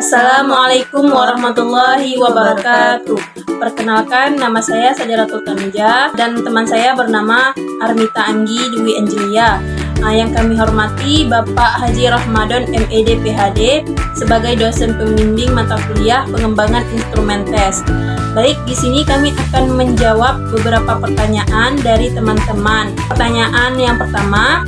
Assalamualaikum warahmatullahi wabarakatuh. Perkenalkan, nama saya Sajaratul Tanija dan teman saya bernama Armita Anggi Dwi Angelia. Yang kami hormati Bapak Haji Ramadan MED PhD sebagai dosen pembimbing mata kuliah pengembangan instrumen tes. Baik, di sini kami akan menjawab beberapa pertanyaan dari teman-teman. Pertanyaan yang pertama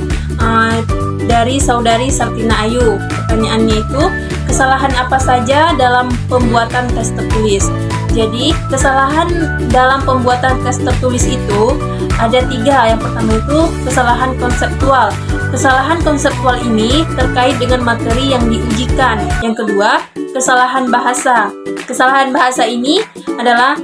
dari saudari Sartina Ayu. Pertanyaannya itu, kesalahan apa saja dalam pembuatan tes tertulis? Jadi, kesalahan dalam pembuatan tes tertulis itu ada 3. Yang pertama itu kesalahan konseptual. Kesalahan konseptual ini terkait dengan materi yang diujikan. Yang kedua, kesalahan bahasa. Kesalahan bahasa ini adalah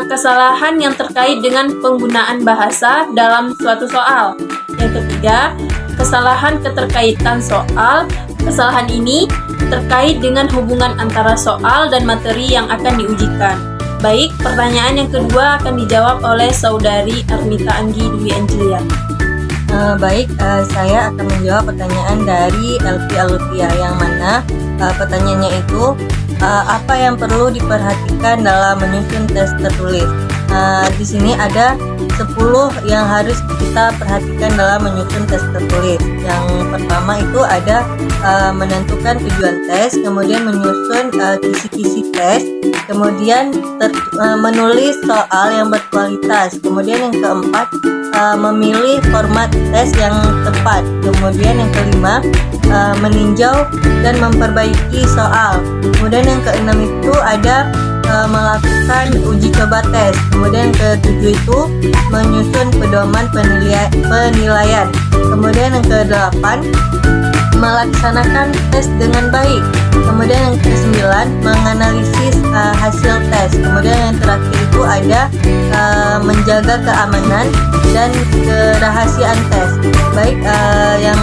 kesalahan yang terkait dengan penggunaan bahasa dalam suatu soal. Yang ketiga, kesalahan keterkaitan soal. Kesalahan ini terkait dengan hubungan antara soal dan materi yang akan diujikan. Baik, pertanyaan yang kedua akan dijawab oleh saudari Armita Anggi Dwi Angelia. Saya akan menjawab pertanyaan dari Elvi Alufia, yang mana pertanyaannya itu apa yang perlu diperhatikan dalam menyusun tes tertulis. Di sini ada 10 yang harus kita perhatikan dalam menyusun tes tertulis. Yang pertama itu ada menentukan tujuan tes, kemudian menyusun kisi-kisi tes, kemudian menulis soal yang berkualitas, kemudian yang keempat memilih format tes yang tepat, kemudian yang kelima meninjau dan memperbaiki soal, kemudian yang keenam itu ada melakukan uji coba tes, kemudian yang ketujuh itu menyusun pedoman penilaian, kemudian yang kedelapan melaksanakan tes dengan baik, kemudian yang ke-9 menganalisis hasil tes, kemudian yang terakhir itu ada menjaga keamanan dan kerahasiaan tes. Baik, yang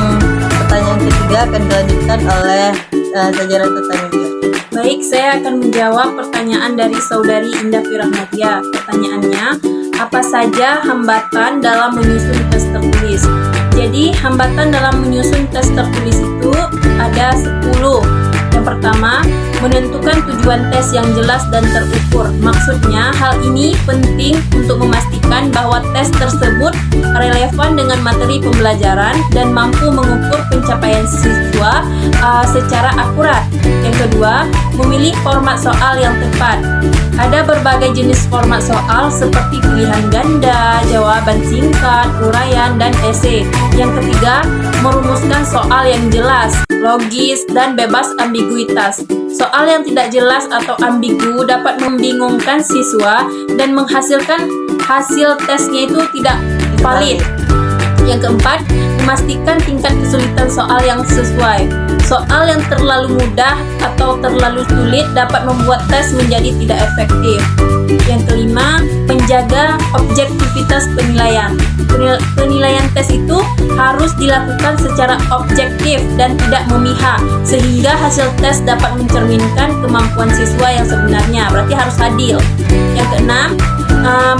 pertanyaan ketiga akan dilanjutkan oleh Sajaratul Tanija. Baik, saya akan menjawab pertanyaan dari saudari Indah Firahmatia. Pertanyaannya, apa saja hambatan dalam menyusun tes tertulis? Jadi, hambatan dalam menyusun tes tertulis itu ada 10. Yang pertama, menentukan tujuan tes yang jelas dan terukur. Maksudnya, hal ini penting untuk memastikan bahwa tes tersebut relevan dengan materi pembelajaran dan mampu mengukur pencapaian siswa secara akurat. Yang kedua, memilih format soal yang tepat. Ada berbagai jenis format soal seperti pilihan ganda, jawaban singkat, uraian, dan esai. Yang ketiga, merumuskan soal yang jelas, logis, dan bebas ambiguitas. Soal yang tidak jelas atau ambigu dapat membingungkan siswa dan menghasilkan hasil tesnya itu tidak valid. Yang keempat, memastikan tingkat kesulitan soal yang sesuai. Soal yang terlalu mudah atau terlalu sulit dapat membuat tes menjadi tidak efektif. Yang kelima, menjaga objektivitas penilaian. Penilaian tes itu harus dilakukan secara objektif dan tidak memihak, sehingga hasil tes dapat mencerminkan kemampuan siswa yang sebenarnya, berarti harus adil. Yang keenam,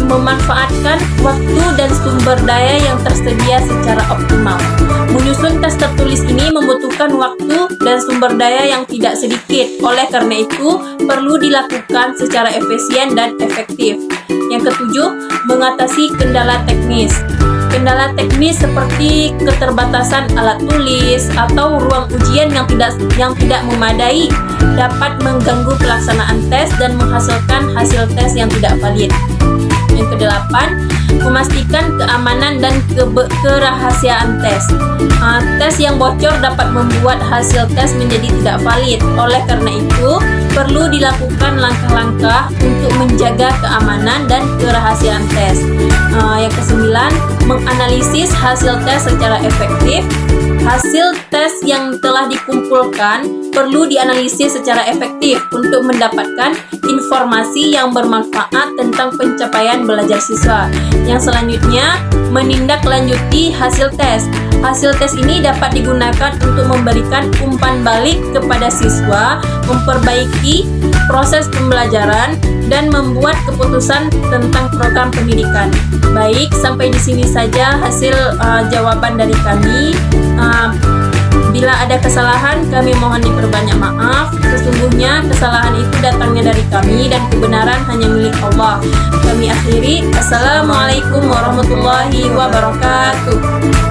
memanfaatkan waktu dan sumber daya yang tersedia secara optimal. Menyusun tes tertulis ini membutuhkan waktu dan sumber daya yang tidak sedikit. Oleh karena itu, perlu dilakukan secara efisien dan efektif. Yang ketujuh, mengatasi kendala teknis. Kendala teknis seperti keterbatasan alat tulis atau ruang ujian yang tidak memadai dapat mengganggu pelaksanaan tes dan menghasilkan hasil tes yang tidak valid. Yang kedelapan, memastikan keamanan dan kerahasiaan tes. Tes yang bocor dapat membuat hasil tes menjadi tidak valid. Oleh karena itu, perlu dilakukan langkah-langkah untuk menjaga keamanan dan kerahasiaan tes. Yang kesembilan, menganalisis hasil tes secara efektif. Hasil tes yang telah dikumpulkan perlu dianalisis secara efektif untuk mendapatkan informasi yang bermanfaat tentang pencapaian belajar siswa. Yang selanjutnya, menindaklanjuti hasil tes. Hasil tes ini dapat digunakan untuk memberikan umpan balik kepada siswa, memperbaiki proses pembelajaran, dan membuat keputusan tentang program pendidikan. Baik, sampai di sini saja hasil jawaban dari kami. Bila ada kesalahan, kami mohon diperbanyak maaf. Sesungguhnya kesalahan itu datangnya dari kami dan kebenaran hanya milik Allah. Kami akhiri. Assalamualaikum warahmatullahi wabarakatuh.